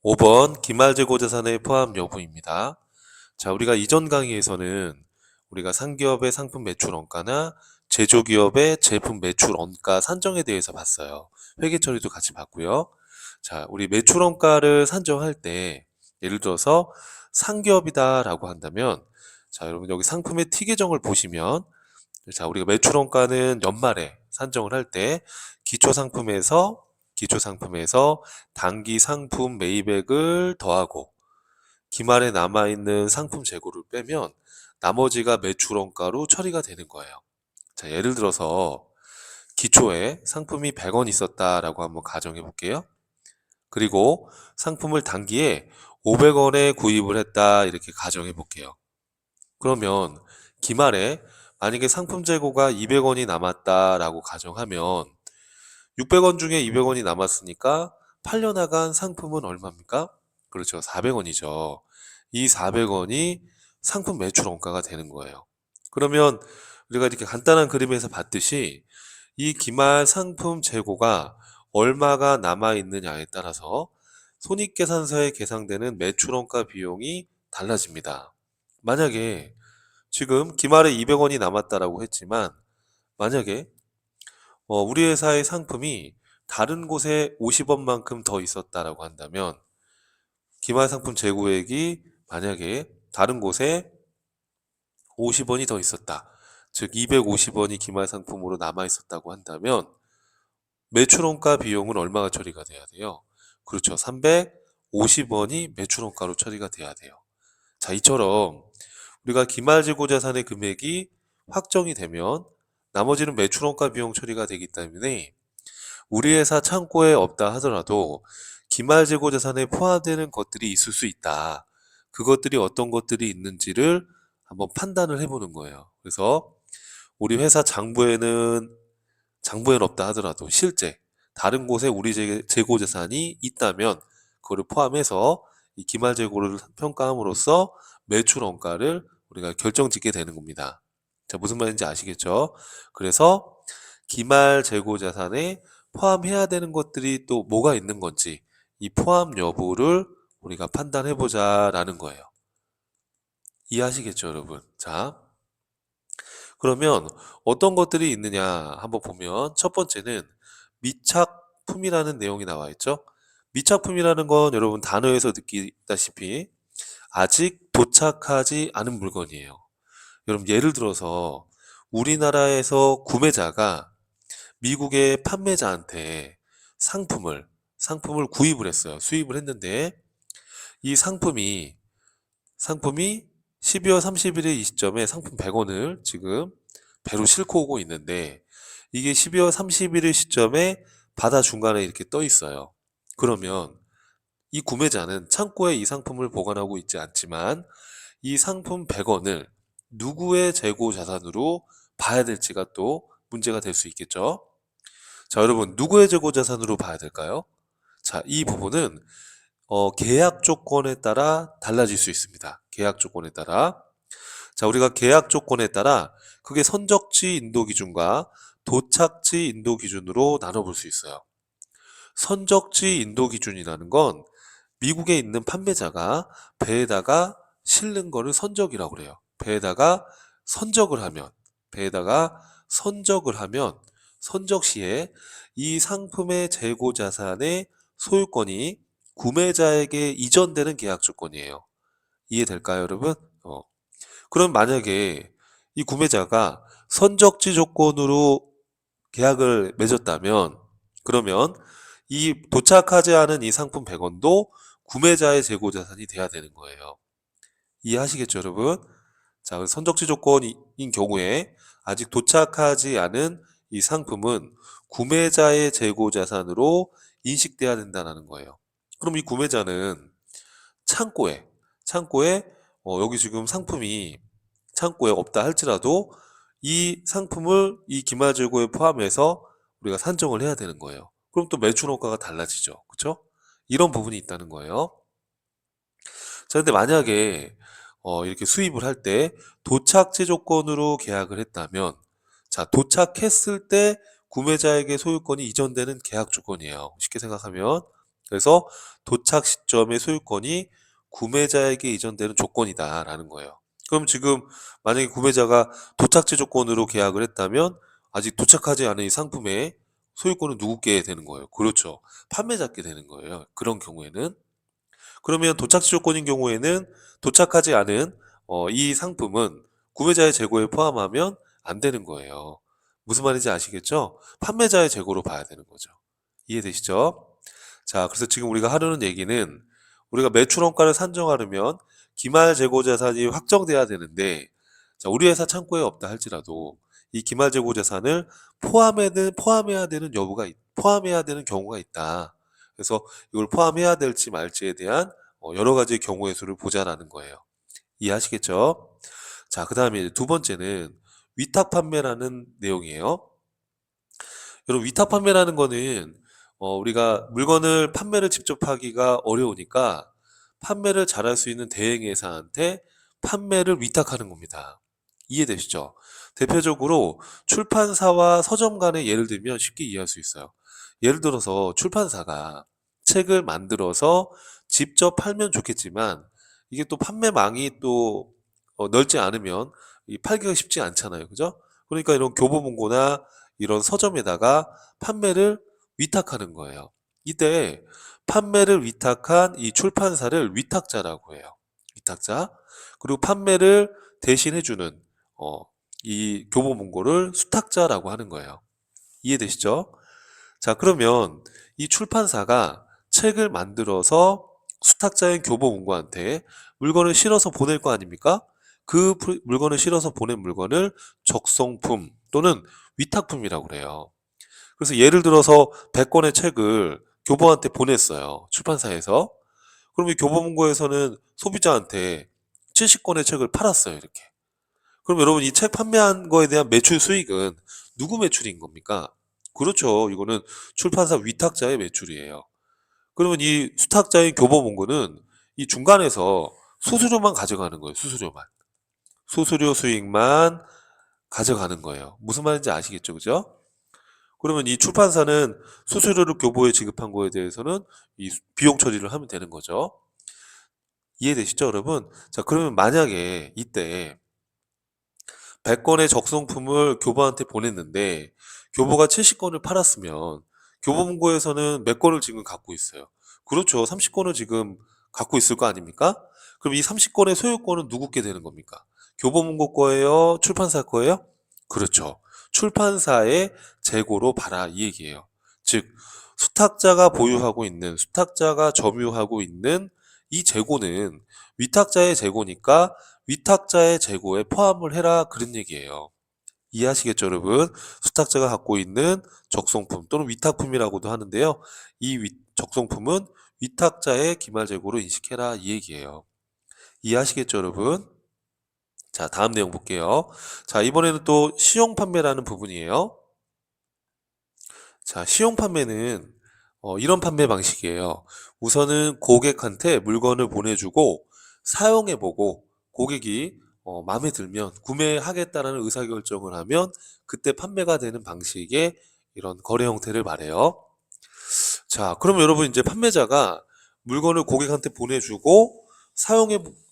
5번 기말재고자산의 포함 여부입니다. 자, 우리가 이전 강의에서는 우리가 상기업의 상품 매출 원가나 제조기업의 제품 매출 원가 산정에 대해서 봤어요. 회계 처리도 같이 봤고요. 자, 우리 매출 원가를 산정할 때 예를 들어서 상기업이다라고 한다면 자, 여러분 여기 상품의 T 계정을 보시면 자, 우리가 매출 원가는 연말에 산정을 할 때 기초상품에서 단기 상품 매입액을 더하고 기말에 남아있는 상품 재고를 빼면 나머지가 매출원가로 처리가 되는 거예요. 자, 예를 들어서 기초에 상품이 100원 있었다라고 한번 가정해 볼게요. 그리고 상품을 단기에 500원에 구입을 했다 이렇게 가정해 볼게요. 그러면 기말에 만약에 상품 재고가 200원이 남았다라고 가정하면 600원 중에 200원이 남았으니까 팔려나간 상품은 얼마입니까? 그렇죠. 400원이죠. 이 400원이 상품 매출 원가가 되는 거예요. 그러면 우리가 이렇게 간단한 그림에서 봤듯이 이 기말 상품 재고가 얼마가 남아 있느냐에 따라서 손익계산서에 계상되는 매출 원가 비용이 달라집니다. 만약에 지금 기말에 200원이 남았다라고 했지만 만약에 우리 회사의 상품이 다른 곳에 50원만큼 더 있었다라고 한다면 기말 상품 재고액이 만약에 다른 곳에 50원이 더 있었다. 즉 250원이 기말 상품으로 남아 있었다고 한다면 매출원가 비용은 얼마가 처리가 돼야 돼요? 그렇죠. 350원이 매출원가로 처리가 돼야 돼요. 자, 이처럼 우리가 기말 재고 자산의 금액이 확정이 되면 나머지는 매출원가 비용 처리가 되기 때문에 우리 회사 창고에 없다 하더라도 기말 재고 자산에 포함되는 것들이 있을 수 있다. 그것들이 어떤 것들이 있는지를 한번 판단을 해보는 거예요. 그래서 우리 회사 장부에는 없다 하더라도 실제 다른 곳에 우리 재고 자산이 있다면 그거를 포함해서 이 기말 재고를 평가함으로써 매출 원가를 우리가 결정짓게 되는 겁니다. 자, 무슨 말인지 아시겠죠? 그래서 기말 재고 자산에 포함해야 되는 것들이 또 뭐가 있는 건지 이 포함 여부를 우리가 판단해 보자라는 거예요. 이해하시겠죠, 여러분? 자, 그러면 어떤 것들이 있느냐 한번 보면 첫 번째는 미착품이라는 내용이 나와 있죠. 미착품이라는 건 여러분 단어에서 느끼다시피 아직 도착하지 않은 물건이에요. 여러분 예를 들어서 우리나라에서 구매자가 미국의 판매자한테 상품을 구입을 했어요. 수입을 했는데 이 상품이 12월 30일의 이 시점에 상품 100원을 지금 배로 싣고 오고 있는데 이게 12월 30일의 시점에 바다 중간에 이렇게 떠 있어요. 그러면 이 구매자는 창고에 이 상품을 보관하고 있지 않지만 이 상품 100원을 누구의 재고 자산으로 봐야 될지가 또 문제가 될 수 있겠죠. 자, 여러분, 누구의 재고 자산으로 봐야 될까요? 자, 이 부분은 계약 조건에 따라 달라질 수 있습니다. 계약 조건에 따라. 자, 우리가 계약 조건에 따라 그게 선적지 인도 기준과 도착지 인도 기준으로 나눠볼 수 있어요. 선적지 인도 기준이라는 건 미국에 있는 판매자가 배에다가 실는 거를 선적이라고 그래요. 배에다가 선적을 하면 선적 시에 이 상품의 재고 자산의 소유권이 구매자에게 이전되는 계약 조건이에요. 이해될까요, 여러분? 그럼 만약에 이 구매자가 선적지 조건으로 계약을 맺었다면 그러면 이 도착하지 않은 이 상품 100원도 구매자의 재고 자산이 돼야 되는 거예요. 이해하시겠죠, 여러분? 자, 선적지 조건인 경우에 아직 도착하지 않은 이 상품은 구매자의 재고 자산으로 인식돼야 된다는 거예요. 그럼 이 구매자는 창고에 여기 지금 상품이 창고에 없다 할지라도 이 상품을 이 기말 재고에 포함해서 우리가 산정을 해야 되는 거예요. 그럼 또 매출 원가가 달라지죠. 그렇죠? 이런 부분이 있다는 거예요. 자, 근데 만약에 이렇게 수입을 할 때 도착지 조건으로 계약을 했다면 자, 도착했을 때 구매자에게 소유권이 이전되는 계약 조건이에요. 쉽게 생각하면 그래서 도착 시점의 소유권이 구매자에게 이전되는 조건이다라는 거예요. 그럼 지금 만약에 구매자가 도착지 조건으로 계약을 했다면 아직 도착하지 않은 이 상품의 소유권은 누구께 되는 거예요? 그렇죠. 판매자께 되는 거예요. 그런 경우에는. 그러면 도착지 조건인 경우에는 도착하지 않은 이 상품은 구매자의 재고에 포함하면 안 되는 거예요. 무슨 말인지 아시겠죠? 판매자의 재고로 봐야 되는 거죠. 이해되시죠? 자, 그래서 지금 우리가 하려는 얘기는 우리가 매출 원가를 산정하려면 기말 재고 자산이 확정돼야 되는데, 자, 우리 회사 창고에 없다 할지라도 이 기말 재고 자산을 포함해야 되는 포함해야 되는 경우가 있다. 그래서 이걸 포함해야 될지 말지에 대한 여러 가지 경우의 수를 보자라는 거예요. 이해하시겠죠? 자, 그 다음에 두 번째는 위탁 판매라는 내용이에요. 여러분, 위탁 판매라는 거는 우리가 물건을 판매를 직접 하기가 어려우니까 판매를 잘할 수 있는 대행회사한테 판매를 위탁하는 겁니다. 이해되시죠? 대표적으로 출판사와 서점 간의 예를 들면 쉽게 이해할 수 있어요. 예를 들어서 출판사가 책을 만들어서 직접 팔면 좋겠지만 이게 또 판매망이 또 넓지 않으면 팔기가 쉽지 않잖아요. 그죠? 그러니까 이런 교보문고나 이런 서점에다가 판매를 위탁하는 거예요. 이때 판매를 위탁한 이 출판사를 위탁자라고 해요. 위탁자. 그리고 판매를 대신해주는 이 교보문고를 수탁자라고 하는 거예요. 이해되시죠? 자, 그러면 이 출판사가 책을 만들어서 수탁자인 교보문고한테 물건을 실어서 보낼 거 아닙니까? 그 물건을 실어서 보낸 물건을 적성품 또는 위탁품이라고 그래요. 그래서 예를 들어서 100권의 책을 교보한테 보냈어요. 출판사에서. 그럼 이 교보문고에서는 소비자한테 70권의 책을 팔았어요. 이렇게. 그럼 여러분 이 책 판매한 거에 대한 매출 수익은 누구 매출인 겁니까? 그렇죠. 이거는 출판사 위탁자의 매출이에요. 그러면 이 수탁자인 교보문고는 이 중간에서 수수료만 가져가는 거예요. 수수료만. 수수료 수익만 가져가는 거예요. 무슨 말인지 아시겠죠? 그죠? 그러면 이 출판사는 수수료를 교보에 지급한 거에 대해서는 이 비용 처리를 하면 되는 거죠. 이해되시죠, 여러분? 자, 그러면 만약에 이때 100권의 적성품을 교보한테 보냈는데 교보가 70권을 팔았으면 교보문고에서는 몇 권을 지금 갖고 있어요? 그렇죠. 30권을 지금 갖고 있을 거 아닙니까? 그럼 이 30권의 소유권은 누구께 되는 겁니까? 교보문고 거예요? 출판사 거예요? 그렇죠. 출판사의 재고로 봐라 이 얘기예요. 즉 수탁자가 점유하고 있는 이 재고는 위탁자의 재고니까 위탁자의 재고에 포함을 해라 그런 얘기예요. 이해하시겠죠, 여러분? 수탁자가 갖고 있는 적성품 또는 위탁품이라고도 하는데요. 이 적성품은 위탁자의 기말 재고로 인식해라 이 얘기예요. 이해하시겠죠, 여러분? 자, 다음 내용 볼게요. 자, 이번에는 또 시용 판매라는 부분이에요. 자, 시용 판매는 이런 판매 방식이에요. 우선은 고객한테 물건을 보내주고 사용해보고 고객이 마음에 들면 구매하겠다라는 의사결정을 하면 그때 판매가 되는 방식의 이런 거래 형태를 말해요. 자, 그럼 여러분 이제 판매자가 물건을 고객한테 보내주고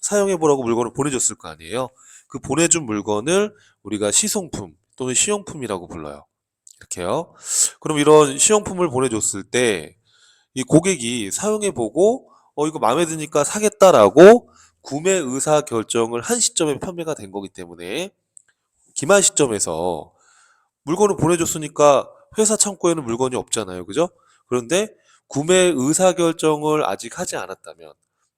사용해보라고 물건을 보내줬을 거 아니에요. 그 보내준 물건을 우리가 시송품 또는 시용품이라고 불러요. 이렇게요. 그럼 이런 시용품을 보내줬을 때 이 고객이 사용해보고 이거 마음에 드니까 사겠다라고 구매 의사 결정을 한 시점에 판매가 된 거기 때문에 기말 시점에서 물건을 보내줬으니까 회사 창고에는 물건이 없잖아요. 그죠? 그런데 구매 의사 결정을 아직 하지 않았다면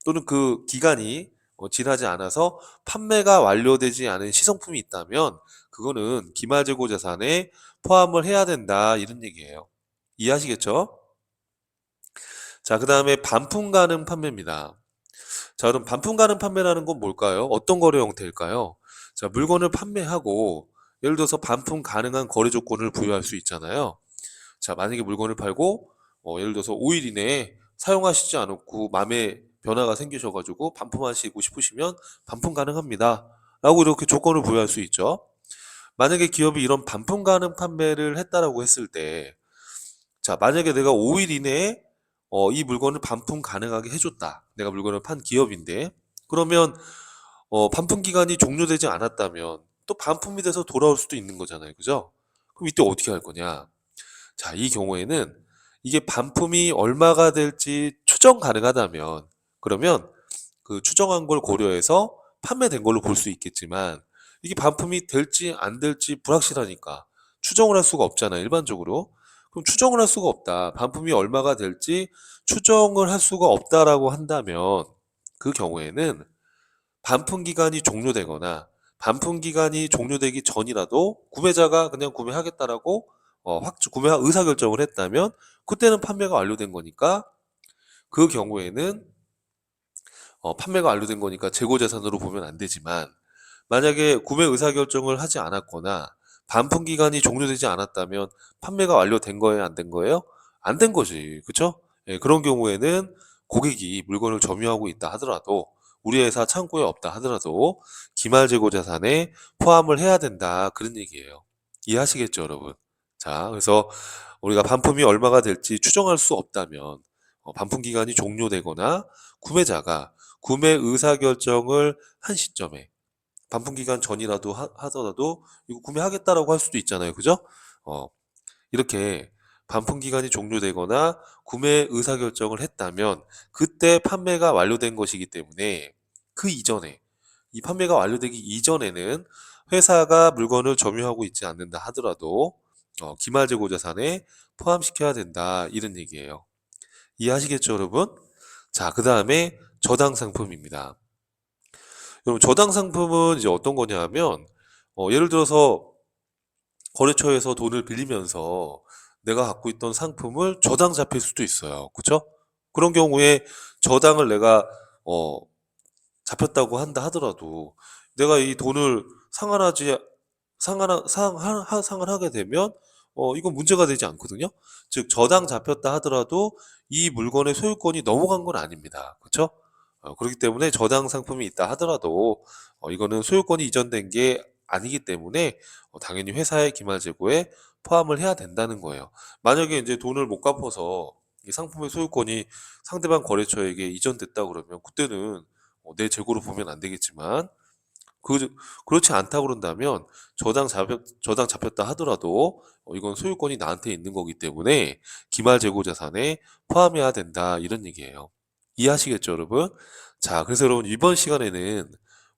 또는 그 기간이 지나지 않아서 판매가 완료되지 않은 시성품이 있다면 그거는 기말재고 자산에 포함을 해야 된다 이런 얘기예요. 이해하시겠죠? 자, 그 다음에 반품 가능 판매입니다. 자, 그럼 반품 가능 판매라는 건 뭘까요? 어떤 거래 형태일까요? 자, 물건을 판매하고 예를 들어서 반품 가능한 거래 조건을 부여할 수 있잖아요. 자, 만약에 물건을 팔고 예를 들어서 5일 이내에 사용하시지 않았고 마음에 변화가 생기셔가지고 반품하시고 싶으시면 반품 가능합니다. 라고 이렇게 조건을 부여할 수 있죠. 만약에 기업이 이런 반품 가능 판매를 했다라고 했을 때, 자, 만약에 내가 5일 이내에 이 물건을 반품 가능하게 해줬다. 내가 물건을 판 기업인데 그러면 반품 기간이 종료되지 않았다면 또 반품이 돼서 돌아올 수도 있는 거잖아요. 그죠? 그럼 이때 어떻게 할 거냐? 자, 이 경우에는 이게 반품이 얼마가 될지 추정 가능하다면 그러면 그 추정한 걸 고려해서 판매된 걸로 볼 수 있겠지만 이게 반품이 될지 안 될지 불확실하니까 추정을 할 수가 없잖아요. 일반적으로. 그럼 추정을 할 수가 없다. 반품이 얼마가 될지 추정을 할 수가 없다라고 한다면 그 경우에는 반품 기간이 종료되거나 반품 기간이 종료되기 전이라도 구매자가 그냥 구매하겠다라고 구매 의사결정을 했다면 그때는 판매가 완료된 거니까 그 경우에는 판매가 완료된 거니까 재고자산으로 보면 안 되지만 만약에 구매 의사결정을 하지 않았거나 반품 기간이 종료되지 않았다면 판매가 완료된 거예요, 안 된 거예요? 안 된 거지. 그쵸? 예, 그런 경우에는 고객이 물건을 점유하고 있다 하더라도 우리 회사 창고에 없다 하더라도 기말재고자산에 포함을 해야 된다. 그런 얘기예요. 이해하시겠죠, 여러분? 자, 그래서 우리가 반품이 얼마가 될지 추정할 수 없다면 반품 기간이 종료되거나 구매자가 구매 의사결정을 한 시점에 반품 기간 전이라도 하더라도 이거 구매하겠다라고 할 수도 있잖아요. 그죠? 어, 이렇게 반품 기간이 종료되거나 구매 의사결정을 했다면 그때 판매가 완료된 것이기 때문에 그 이전에 이 판매가 완료되기 이전에는 회사가 물건을 점유하고 있지 않는다 하더라도 기말재고자산에 포함시켜야 된다 이런 얘기예요. 이해하시겠죠, 여러분? 자, 그 다음에 저당 상품입니다. 여러분, 저당 상품은 이제 어떤 거냐 하면 예를 들어서 거래처에서 돈을 빌리면서 내가 갖고 있던 상품을 저당 잡힐 수도 있어요. 그쵸? 그런 경우에 저당을 내가 어, 잡혔다고 한다 하더라도 내가 이 돈을 상환하지 상을 하게 되면 이건 문제가 되지 않거든요. 즉 저당 잡혔다 하더라도 이 물건의 소유권이 넘어간 건 아닙니다. 그렇죠? 그렇기 때문에 저당 상품이 있다 하더라도 이거는 소유권이 이전된 게 아니기 때문에 당연히 회사의 기말 재고에 포함을 해야 된다는 거예요. 만약에 이제 돈을 못 갚아서 이 상품의 소유권이 상대방 거래처에게 이전됐다 그러면 그때는 내 재고로 보면 안 되겠지만 그, 그렇지 않다 그런다면 저당 잡혔다 하더라도 이건 소유권이 나한테 있는 거기 때문에 기말 재고 자산에 포함해야 된다 이런 얘기예요. 이해하시겠죠, 여러분? 자, 그래서 여러분 이번 시간에는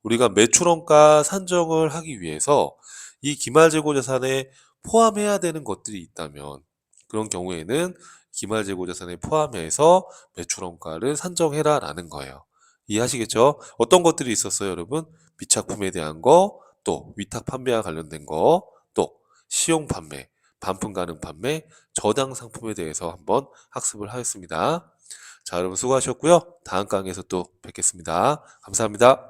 우리가 매출원가 산정을 하기 위해서 이 기말 재고 자산에 포함해야 되는 것들이 있다면 그런 경우에는 기말 재고 자산에 포함해서 매출원가를 산정해라라는 거예요. 이해하시겠죠? 어떤 것들이 있었어요, 여러분? 미착품에 대한 거, 또 위탁 판매와 관련된 거, 또 시용 판매, 반품 가능 판매, 저당 상품에 대해서 한번 학습을 하였습니다. 자, 여러분 수고하셨고요. 다음 강의에서 또 뵙겠습니다. 감사합니다.